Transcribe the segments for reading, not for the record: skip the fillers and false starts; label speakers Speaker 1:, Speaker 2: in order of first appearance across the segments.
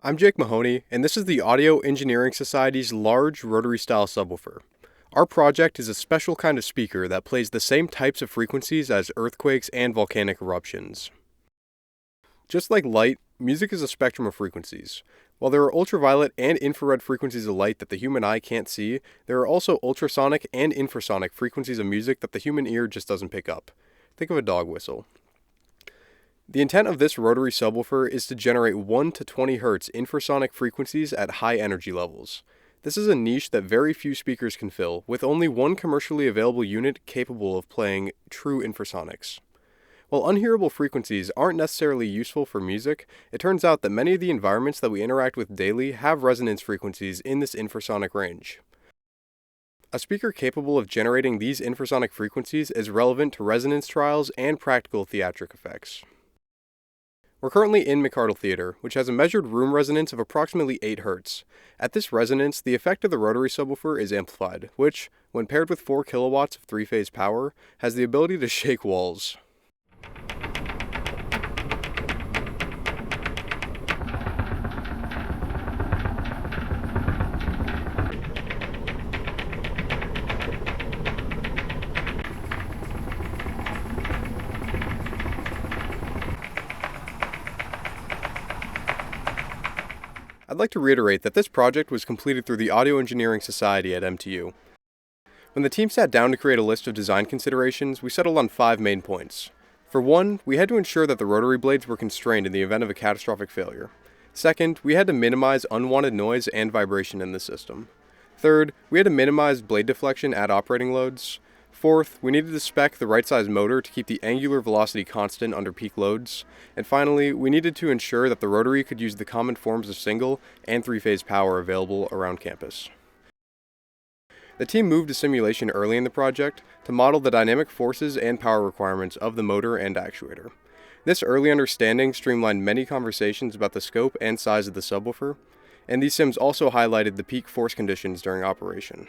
Speaker 1: I'm Jake Mahoney, and this is the Audio Engineering Society's large rotary-style subwoofer. Our project is a special kind of speaker that plays the same types of frequencies as earthquakes and volcanic eruptions. Just like light, music is a spectrum of frequencies. While there are ultraviolet and infrared frequencies of light that the human eye can't see, there are also ultrasonic and infrasonic frequencies of music that the human ear just doesn't pick up. Think of a dog whistle. The intent of this rotary subwoofer is to generate 1 to 20 Hz infrasonic frequencies at high energy levels. This is a niche that very few speakers can fill, with only one commercially available unit capable of playing true infrasonics. While unhearable frequencies aren't necessarily useful for music, it turns out that many of the environments that we interact with daily have resonance frequencies in this infrasonic range. A speaker capable of generating these infrasonic frequencies is relevant to resonance trials and practical theatric effects. We're currently in McArdle Theater, which has a measured room resonance of approximately 8 Hz. At this resonance, the effect of the rotary subwoofer is amplified, which, when paired with 4 kilowatts of 3-phase power, has the ability to shake walls. I'd like to reiterate that this project was completed through the Audio Engineering Society at MTU. When the team sat down to create a list of design considerations, we settled on 5 main points. For one, we had to ensure that the rotary blades were constrained in the event of a catastrophic failure. Second, we had to minimize unwanted noise and vibration in the system. Third, we had to minimize blade deflection at operating loads. Fourth, we needed to spec the right size motor to keep the angular velocity constant under peak loads. And finally, we needed to ensure that the rotary could use the common forms of single and 3-phase power available around campus. The team moved to simulation early in the project to model the dynamic forces and power requirements of the motor and actuator. This early understanding streamlined many conversations about the scope and size of the subwoofer, and these sims also highlighted the peak force conditions during operation.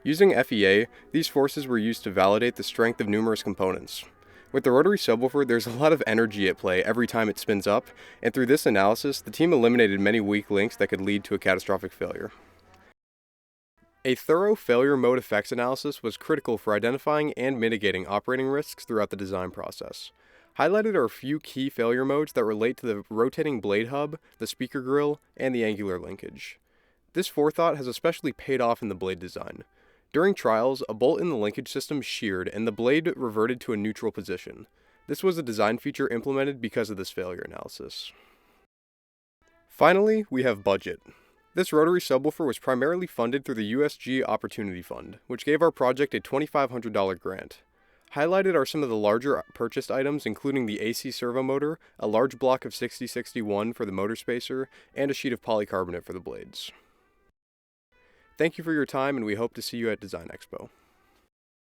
Speaker 1: Using FEA, these forces were used to validate the strength of numerous components. With the rotary subwoofer, there's a lot of energy at play every time it spins up, and through this analysis, the team eliminated many weak links that could lead to a catastrophic failure. A thorough failure mode effects analysis was critical for identifying and mitigating operating risks throughout the design process. Highlighted are a few key failure modes that relate to the rotating blade hub, the speaker grill, and the angular linkage. This forethought has especially paid off in the blade design. During trials, a bolt in the linkage system sheared and the blade reverted to a neutral position. This was a design feature implemented because of this failure analysis. Finally, we have budget. This rotary subwoofer was primarily funded through the USG Opportunity Fund, which gave our project a $2,500 grant. Highlighted are some of the larger purchased items, including the AC servo motor, a large block of 6061 for the motor spacer, and a sheet of polycarbonate for the blades. Thank you for your time, and we hope to see you at Design Expo.